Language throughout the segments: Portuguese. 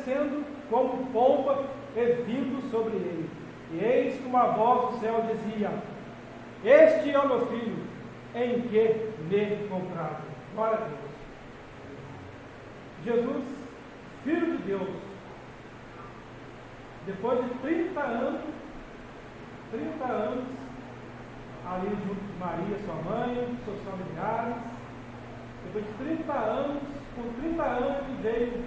descendo como pomba e vindo sobre ele. E eis que uma voz do céu dizia: Este é o meu filho, em que me comprado. Glória a Deus. Jesus, Filho de Deus, depois de 30 anos, ali junto de Maria, sua mãe, seus familiares, depois de 30 anos, com 30 anos ele veio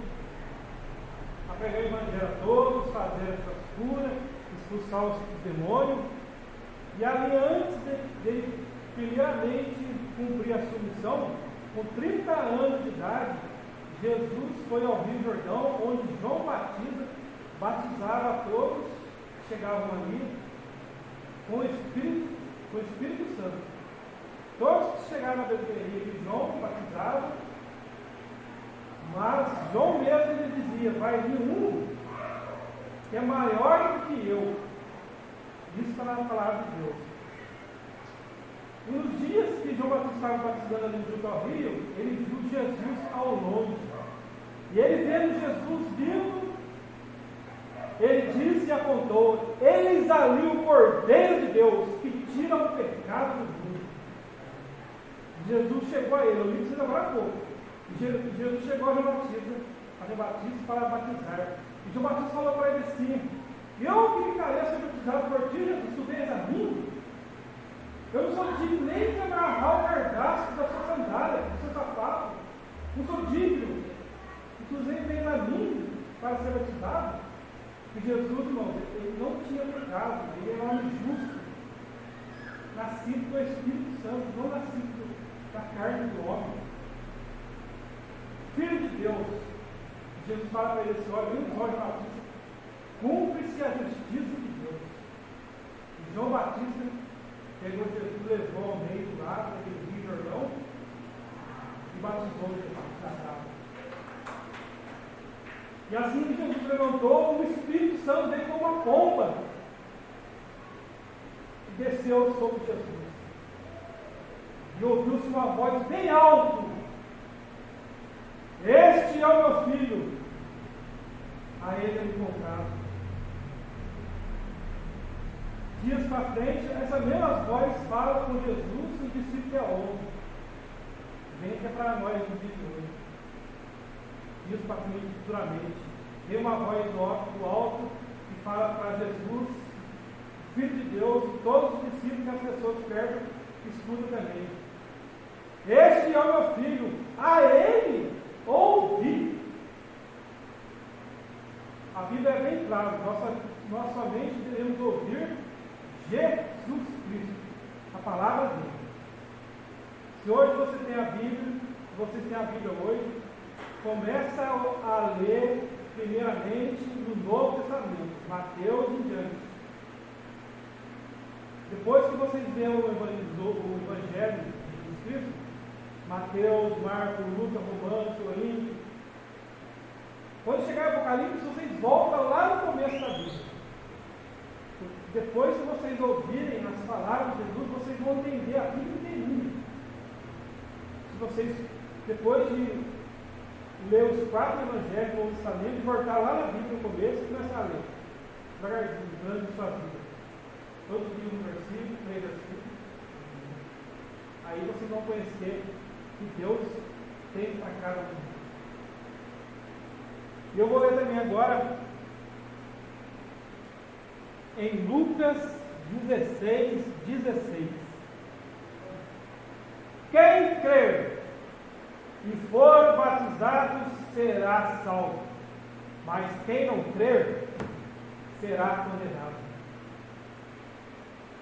a pregar o evangelho a todos, fazer essas curas, expulsar os demônios, e ali antes de primeiramente cumprir a sua missão, com 30 anos de idade, Jesus foi ao Rio Jordão, onde João Batista batizava a todos que chegavam ali com o Espírito Santo. Todos que chegaram na bebederia, João batizava, mas João mesmo ele dizia: vai vir um que é maior do que eu. Isso está na palavra de Deus. E nos dias que João Batista estava batizando ali junto ao rio, ele viu Jesus ao longe. E ele vendo Jesus vindo, ele disse e apontou: eis ali o Cordeiro de Deus, que tira o pecado do mundo. Jesus chegou a ele, eu li isso agora há pouco. Jesus chegou a João Batista para batizar. E João Batista falou para ele assim: eu que ficarei a ser batizado por ti, Jesus, tu vens a mim? Eu não sou digno nem de amarrar o gargaço da sua sandália, do seu sapato. Não sou digno. E tu vens a mim para ser batizado? E Jesus, irmão, ele não tinha pecado, ele era um homem justo, nascido do Espírito Santo, não nascido da carne do homem. Filho de Deus. Jesus fala para ele assim: olha, João Batista, cumpre-se a justiça de Deus. E João Batista pegou Jesus, levou ao meio do lado, daquele rio Jordão, e batizou Jesus na água. E assim que Jesus levantou, o Espírito Santo veio como uma pomba e desceu sobre Jesus. E ouviu-se uma voz bem alto: este é o meu filho, a ele é encontrado. Dias para frente, essa mesma voz fala com Jesus e o discípulo é ouve. Vem que é para nós no dia de hoje. Dias para frente, futuramente, vem uma voz do alto que fala para Jesus, Filho de Deus, e todos os discípulos que as pessoas perto escutam também. Este é o meu filho, a ele ouvi. A Bíblia é bem clara, nós somente devemos ouvir Jesus Cristo, a palavra dele. Se hoje você tem a Bíblia, vocês têm a Bíblia hoje, começa a ler primeiramente no Novo Testamento, Mateus em diante. Depois que vocês veem o Evangelho de Jesus Cristo, Mateus, Marcos, Lucas, Romanos, Coríntios, quando chegar o Apocalipse, vocês voltam lá no começo da Bíblia. Depois que vocês ouvirem as palavras de Jesus, vocês vão entender a Bíblia inteirinha. Se vocês, depois de ler os 4 evangelhos do Novo Testamento, e voltar lá na Bíblia no começo e começar a ler, devagarzinho, durante a sua vida. Todos os dias um versículo, 3 versículos. Aí vocês vão conhecer que Deus tem para cada um. E eu vou ler também agora em Lucas 16:16. Quem crer e for batizado será salvo, mas quem não crer será condenado.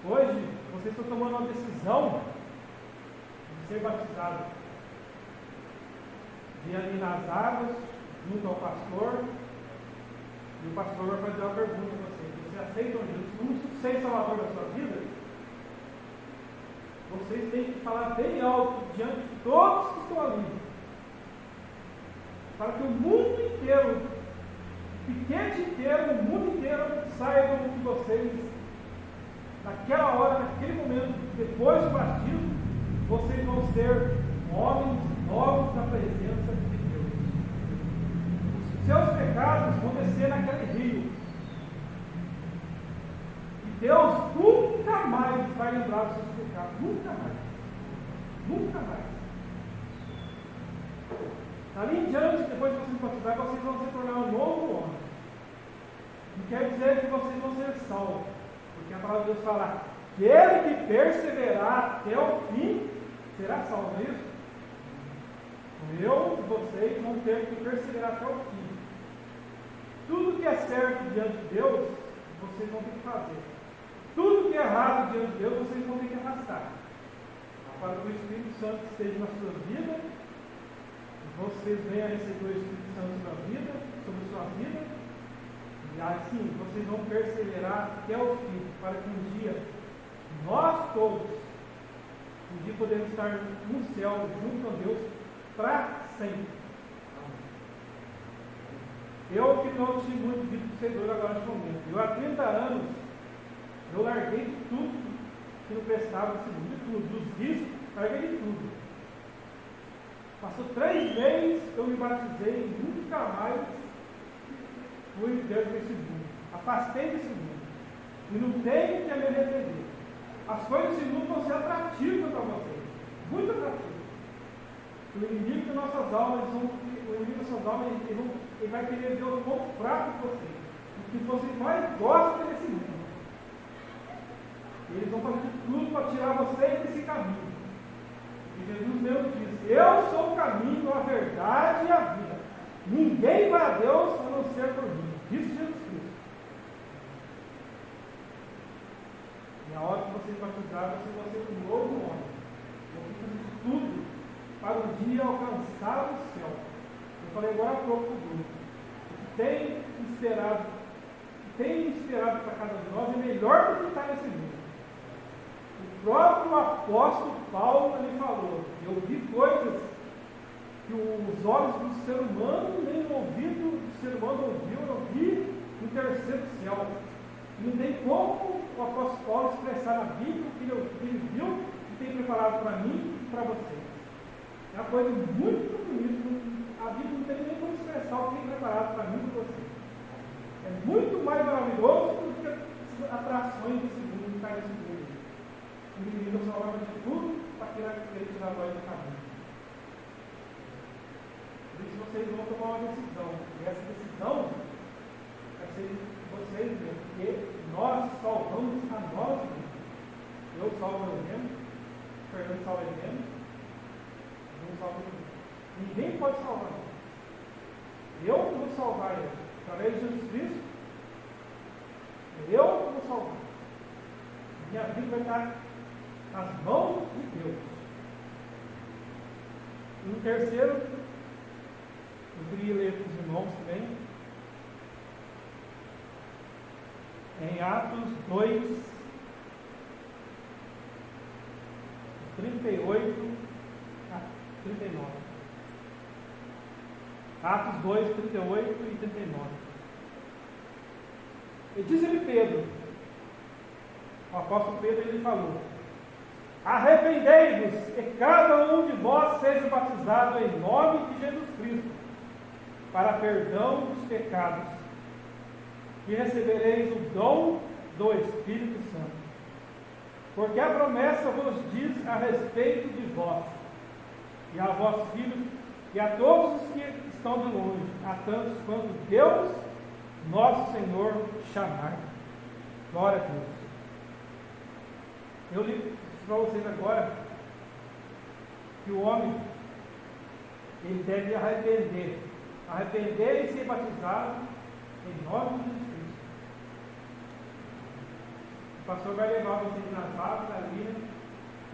Hoje vocês estão tomando uma decisão de ser batizado, de ir ali nas águas junto ao pastor, e o pastor vai fazer uma pergunta para vocês: vocês aceitam Jesus como ser salvador da sua vida? Vocês têm que falar bem alto diante de todos que estão ali, para que o mundo inteiro, o piquete inteiro, o mundo inteiro saiba de vocês. Naquela hora, naquele momento, depois do batismo, vocês vão ser homens novos na presença de Deus. Os seus pecados vão vai lembrar dos seus pecados. Nunca mais. Nunca mais. Dali em diante, depois de vocês se batizar, vocês vão se tornar um novo homem. Não quer dizer que vocês vão ser salvos. Porque a palavra de Deus fala: aquele que perseverar até o fim será salvo. É isso? Eu e vocês vão ter que perseverar até o fim. Tudo que é certo diante de Deus, vocês vão ter que fazer. Tudo que é errado diante de Deus, vocês vão ter que afastar. Para que o Espírito Santo esteja na sua vida, vocês venham a receber o Espírito Santo sobre a sua vida, e assim vocês vão perseverar até o fim, para que um dia, nós todos, um dia podemos estar no céu, junto a Deus, para sempre. Eu que não tive muito vida de seguidor agora nesse momento. Eu há 30 anos, eu larguei de tudo que não prestava nesse mundo, de tudo, dos vícios, larguei de tudo. Passou 3 meses, eu me batizei e nunca mais fui dentro desse mundo. Afastei desse mundo. E não tenho que me arrepender. As coisas desse mundo vão ser atrativas para vocês. Muito atrativas. O inimigo das nossas almas, ele vai querer ver o ponto fraco de vocês. O que vocês mais gostam desse mundo. Eles vão fazer tudo para tirar vocês desse caminho. E Jesus mesmo disse: eu sou o caminho, a verdade e a vida. Ninguém vai a Deus a não ser por mim. Disse Jesus Cristo. E a hora que vocês batizarem, vocês vão ser um novo homem. Vão fazer tudo para um dia alcançar o céu. Eu falei agora há pouco do grupo. O que tem esperado para cada um de nós é melhor do que está nesse mundo. O próprio apóstolo Paulo ele falou: eu vi coisas que os olhos do ser humano, nem o ouvido do ser humano ouviu, eu vi no terceiro céu. E não tem como o apóstolo Paulo expressar na Bíblia o que ele viu e tem preparado para mim e para vocês. É uma coisa muito bonita. A Bíblia não tem nem como expressar o que tem preparado para mim e para vocês. É muito mais maravilhoso do que as atrações desse mundo, que cai nesse mundo. O inimigo só vai de tudo para querer tirar a voz do caminho. Por isso vocês vão tomar uma decisão. E essa decisão vai ser vocês mesmos, porque nós salvamos a nós mesmos. Eu salvo eu mesmo, o Fernando salva ele mesmo, não salva ninguém. Ninguém pode salvar nós. Eu vou salvar ele. Através de Jesus Cristo, eu vou salvar. Minha vida vai estar nas mãos de Deus. E o terceiro, eu queria ler para os irmãos também, em Atos 2, 38 a 39. Atos 2, 38 e 39. E diz-lhe Pedro, o apóstolo Pedro, ele falou: arrependei-vos e cada um de vós seja batizado em nome de Jesus Cristo, para perdão dos pecados, e recebereis o dom do Espírito Santo. Porque a promessa vos diz a respeito de vós, e a vossos filhos, e a todos os que estão de longe, a tantos quanto Deus, nosso Senhor, chamar. Glória a Deus. Eu li para vocês agora que o homem ele deve arrepender e ser batizado em nome de Jesus Cristo. O pastor vai levar vocês nas águas ali, né?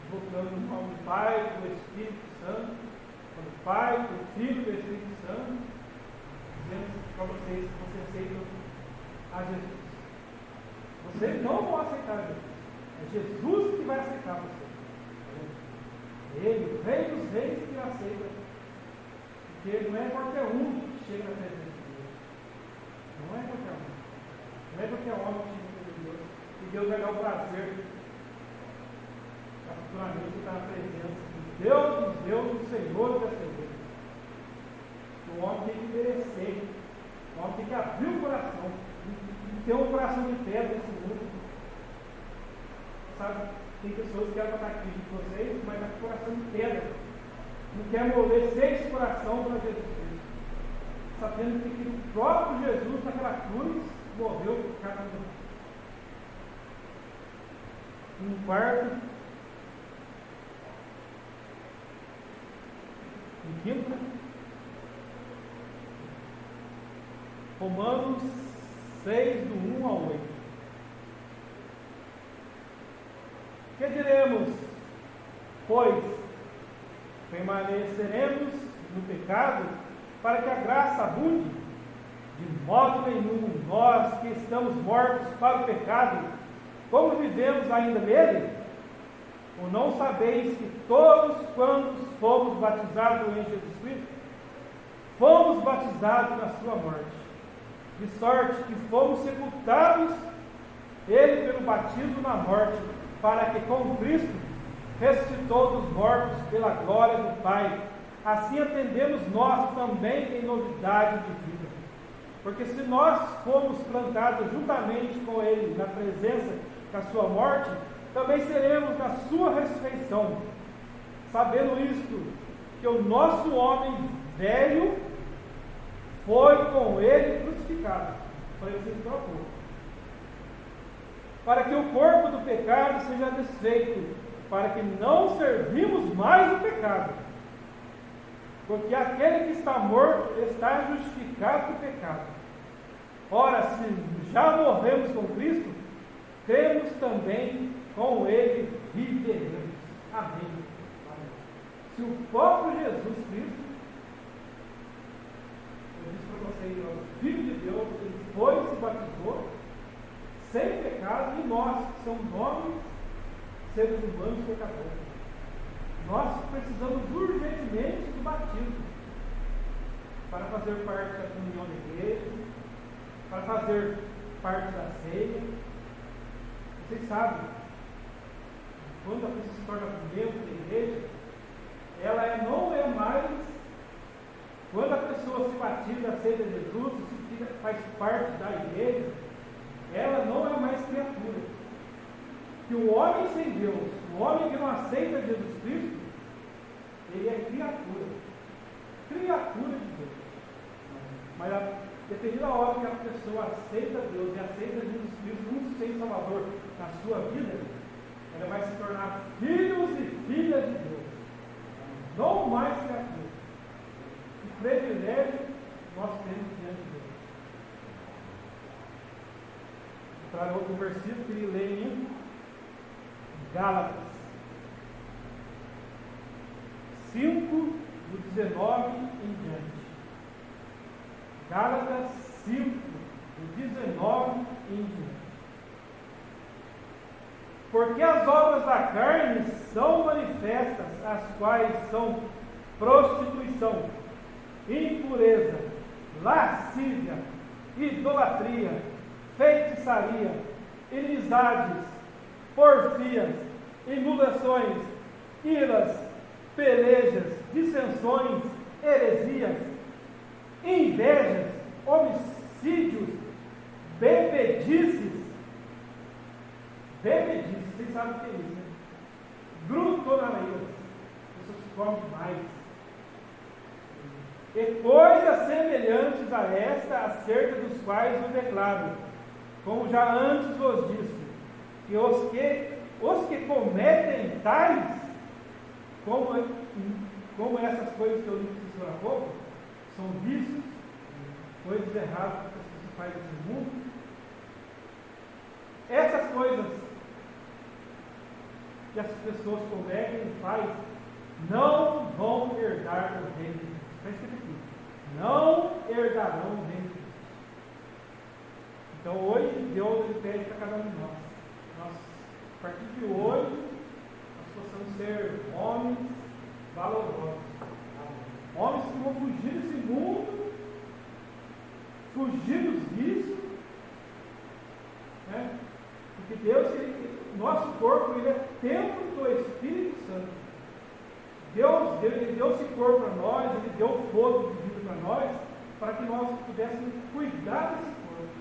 Voltando no nome do Pai, do Espírito Santo, do Pai, do Filho e do Espírito Santo, dizendo para vocês que vocês aceitam a Jesus. Vocês não vão aceitar Jesus. É Jesus que vai aceitar vocês. Ele, o Rei dos Reis, que aceita. Porque ele não é qualquer um que chega na presença de Deus. Não é qualquer um. Não é qualquer homem que chega na presença de Deus. E Deus vai dar o prazer para futuramente estar na presença de Deus dos deuses, do Senhor das Senhores. O homem tem que merecer. O homem tem que abrir o coração. E ter um coração de pedra nesse mundo. Sabe? Tem pessoas que eram para estar aqui com vocês, mas está com o coração de pedra. Não quer amolecer esse coração para Jesus Cristo. Sabendo que o próprio Jesus, naquela cruz, morreu por cada um. Um quarto. Um quinto. Romanos 6, do 1 ao 8. Que diremos? Pois permaneceremos no pecado para que a graça abunde? De modo nenhum. Nós que estamos mortos para o pecado, como vivemos ainda nele? Ou não sabeis que todos quantos fomos batizados em Jesus Cristo, fomos batizados na sua morte? De sorte que fomos sepultados ele pelo batismo na morte, para que com Cristo ressuscitou dos mortos pela glória do Pai. Assim atendemos nós também em novidade de vida. Porque se nós fomos plantados juntamente com Ele na presença da sua morte, também seremos na sua ressurreição. Sabendo isto, que o nosso homem velho foi com Ele crucificado. Foi assim que trocou. Para que o corpo do pecado seja desfeito, para que não servimos mais o pecado. Porque aquele que está morto está justificado do pecado. Ora, se já morremos com Cristo, temos também com Ele viveremos. Amém. Se o próprio Jesus Cristo, eu disse para vocês, o Filho de Deus, ele foi e se batizou sem pecado, e nós, que somos homens, seres humanos pecadores, nós precisamos urgentemente do batismo para fazer parte da comunhão da igreja, para fazer parte da ceia. Vocês sabem, quando a pessoa se torna membro da igreja, ela não é mais, quando a pessoa se batiza, aceita Jesus, faz parte da igreja, ela não é mais criatura. Que o homem sem Deus, o homem que não aceita Jesus Cristo, ele é criatura. Criatura de Deus. Mas dependendo da hora que a pessoa aceita Deus e aceita Jesus Cristo como Senhor Salvador na sua vida, ela vai se tornar filhos e filhas de Deus. Não mais criatura. Que privilégio nós temos diante de Deus. Para outro versículo que ele lê em Gálatas 5, do 19 em diante. Gálatas 5, do 19 em diante. Porque as obras da carne são manifestas, as quais são prostituição, impureza, lascívia, idolatria, feitiçaria, inimizades, porfias, emulações, iras, pelejas, dissensões, heresias, invejas, homicídios, bebedices, vocês sabem o que é isso, né? Glutonarias, pessoas que comem mais, e coisas semelhantes a esta, acerca dos quais eu declaro, como já antes vos disse, que os que cometem tais, como essas coisas que eu disse há pouco, são vícios, coisas erradas que as pessoas fazem nesse mundo. Essas coisas que as pessoas cometem e fazem não vão herdar o reino de Deus. Está escrito aqui. Não herdarão o reino de Deus. Então hoje Deus ele pede para cada um de nós. Nós, a partir de hoje, nós possamos ser homens valorosos. Homens que vão fugir desse mundo, fugir dos vícios, né? Porque Deus, nosso corpo, ele é templo do Espírito Santo. Deus, ele deu esse corpo para nós, ele deu o fogo de vida para nós, para que nós pudéssemos cuidar desse corpo.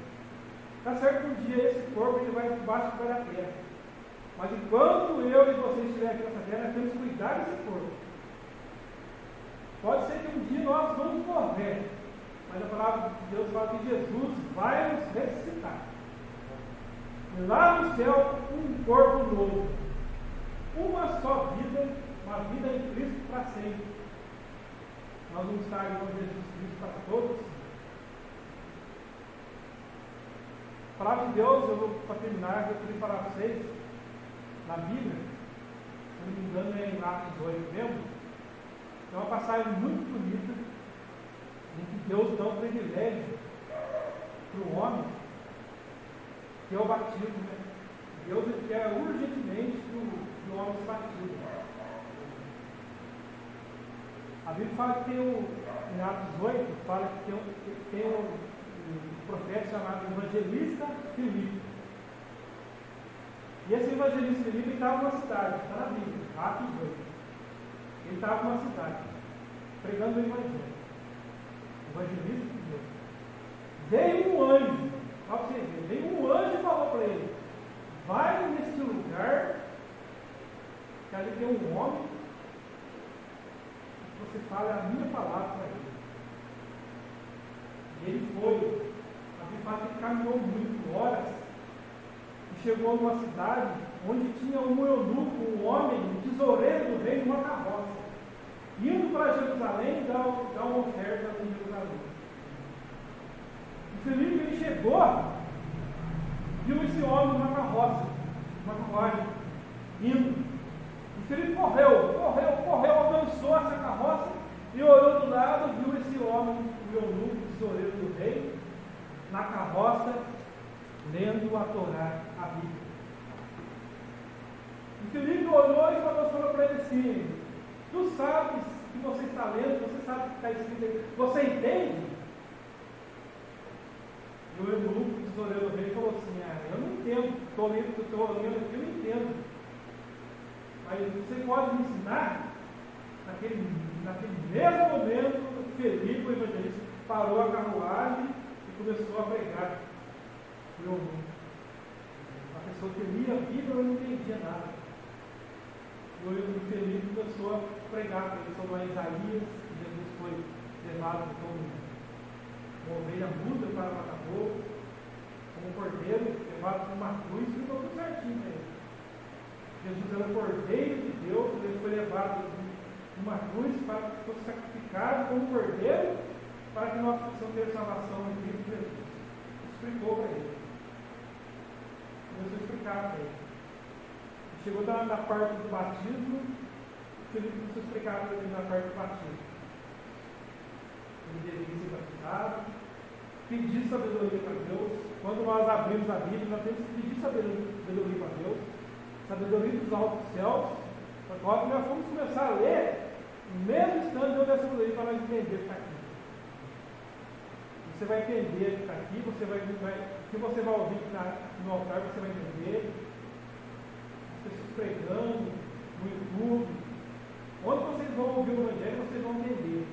Está certo que um dia esse corpo ele vai debaixo da terra. Mas enquanto eu e você estiver aqui nessa terra, nós temos que cuidar desse corpo. Pode ser que um dia nós vamos morrer, mas a palavra de Deus fala que Jesus vai nos ressuscitar. E lá no céu, um corpo novo. Uma só vida, uma vida em Cristo para sempre. Nós vamos estar com Jesus Cristo para todos. A palavra de Deus, para terminar, eu queria falar para vocês, na Bíblia, se não me engano é em Atos 8 mesmo, é uma passagem muito bonita, em que Deus dá um privilégio para o homem, que é o batismo, né? Deus quer urgentemente que o homem se batize. A Bíblia fala que em Atos 8, fala que tem um profeta chamado evangelista Filipe. E esse evangelista Filipe estava numa cidade, está na Bíblia, Atos 8. Ele estava numa cidade, pregando o evangelho. Evangelista de Deus. Veio um anjo, olha para você ver, veio um anjo e falou para ele: vai neste lugar, que ali tem um homem, que você fala a minha palavra para ele. E ele foi. A Bíblia fala que ele caminhou muito, horas, e chegou numa cidade onde tinha um eunuco, um homem, um tesoureiro do rei, numa carroça, indo para Jerusalém dar uma oferta em Jerusalém. E Filipe, ele chegou, viu esse homem numa carroça, uma carruagem, indo. E Filipe correu, avançou essa carroça e olhou do lado, viu esse homem, o eunuco, o tesoureiro do rei, na carroça, lendo a Torá, a Bíblia. E Filipe olhou e falou para ele assim: tu sabes que você está lendo, você sabe o que está escrito aí, você entende? E o eunuco, o tesoureiro do rei, falou assim: eu não entendo, estou lendo aqui, eu não entendo. Mas você pode me ensinar? Naquele mesmo momento, Filipe, o evangelista, parou a carruagem e começou a pregar. A pessoa que lia a Bíblia não entendia nada. E o Filipe começou a pregar para ele sobre Isaías, que Jesus foi levado como uma ovelha muda para o matadouro, como um cordeiro levado por uma cruz, e ficou tudo certinho para ele. Jesus era o cordeiro de Deus, ele foi levado de uma cruz para que fosse sacrificado como cordeiro, para que nós possamos ter salvação em Cristo Jesus. Explicou para ele. Começou a explicar para ele. Chegou na parte do batismo, Filipe começou a explicar para ele na parte do batismo. Ele deveria ser batizado, pedir sabedoria para Deus. Quando nós abrimos a Bíblia, nós temos que pedir sabedoria para Deus, sabedoria dos altos céus. Agora nós vamos começar a ler, no mesmo instante, onde a sabedoria para nós entender o que está aqui. Você vai entender o que está aqui, o que você vai ouvir no altar, você vai entender. As pessoas pregando no YouTube. Onde vocês vão ouvir o Evangelho, vocês vão entender.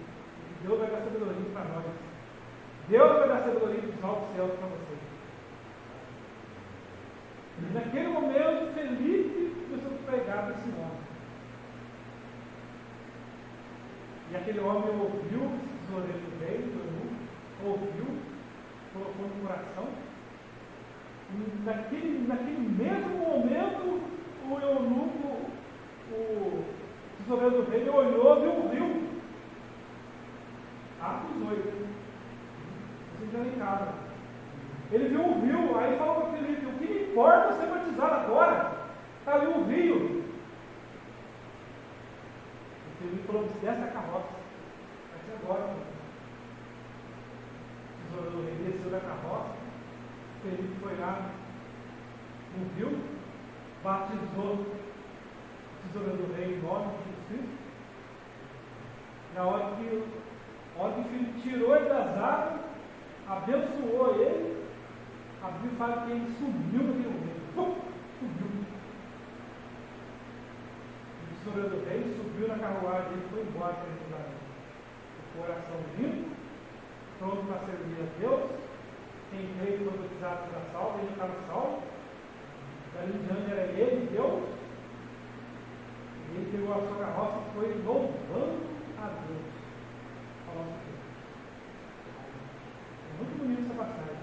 Deus vai dar sabedoria para nós. Deus vai dar sabedoria dos altos céus para vocês. E naquele momento, Felipe começou a pregar para esse homem. E aquele homem ouviu, esse tesoureiro do rei, ouviu, colocou no coração. E naquele mesmo momento, o eunuco, o tesoureiro do rei, olhou, viu o rio. Atos 8. Vocês já em casa. Ele viu o rio, aí falou para Felipe: o que me importa ser batizado agora? Está ali o rio. E Felipe falou: desce a carroça. Vai ser agora. O tesoureiro do rei desceu da carroça. Felipe foi lá no rio, batizou o tesoureiro do rei em nome de Jesus Cristo. Na hora que Felipe tirou ele das águas, abençoou ele, a Bíblia fala que ele subiu naquele momento. Subiu. O tesoureiro do rei subiu na carruagem e foi embora para Jerusalém. O coração limpo, pronto para servir a Deus. Quem veio foi batizado para salvo, ele estava salvo. Dali em diante era ele, Deus, e ele pegou a sua carroça e foi louvando a Deus, ao nosso Deus. É muito bonita essa passagem.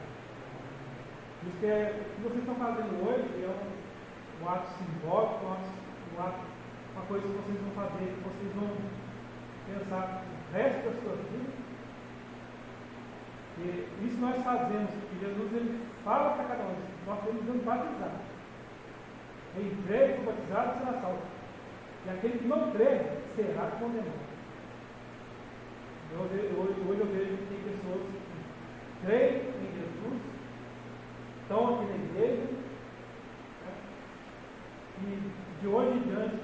Diz que o que vocês estão fazendo hoje é um ato simbólico, uma coisa que vocês vão fazer, que vocês vão pensar o resto da sua vida. E isso nós fazemos, porque Jesus ele fala para cada um, nós temos que nos batizar. Quem crê e for batizado será salvo. E aquele que não crê será condenado. Hoje eu vejo que tem pessoas que creem em Jesus, estão aqui na igreja, né? E de hoje em diante,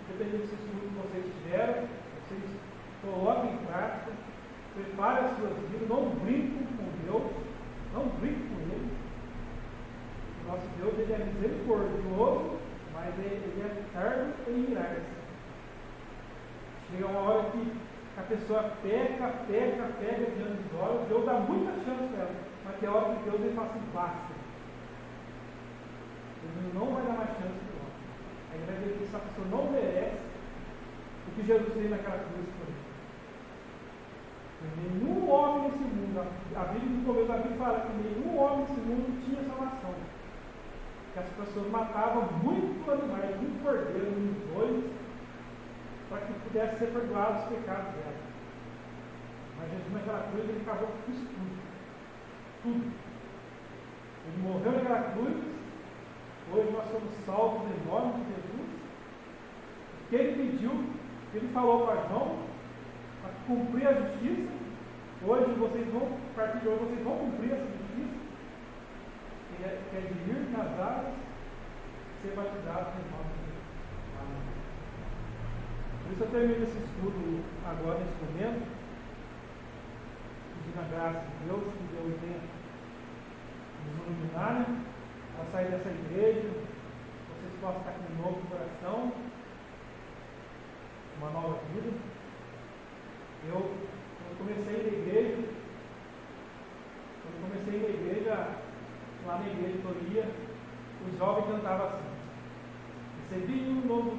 dependendo dos estudos que vocês tiveram, vocês coloquem em prática, preparem as suas vidas, não brinquem com Deus, não brinquem com Ele. O nosso Deus ele é misericordioso, mas ele é eterno em graça. Chega uma hora que a pessoa peca diante dos olhos, Deus dá muita chance para ela, mas tem hora que Deus ele fala assim, basta. Ele não vai dar mais chance para ela. Aí ele vai ver que essa pessoa não merece o que Jesus fez naquela cruz por ele. Nenhum homem nesse mundo, a Bíblia no começo da Bíblia fala que nenhum homem nesse mundo tinha salvação. Que as pessoas matavam muito animais, muito cordeiro, muito bois, para que pudesse ser perdoado os pecados dela. Mas Jesus naquela cruz, ele acabou com isso tudo. Tudo. Ele morreu naquela cruz, hoje nós somos salvos em nome de Jesus. O que ele pediu, ele falou para João, para cumprir a justiça. Hoje vocês vão, a partir de hoje, vocês vão cumprir essa justiça, que é de ir nas águas e ser batizados em nome de Deus. Amém. Por isso eu termino esse estudo agora, nesse momento, pedindo a graça de Deus, que Deus venha nos iluminar, né? Para sair dessa igreja, vocês possam estar com um novo coração, uma nova vida. Eu comecei na igreja, lá na igreja que eu ia, os jovens cantavam assim: recebi um novo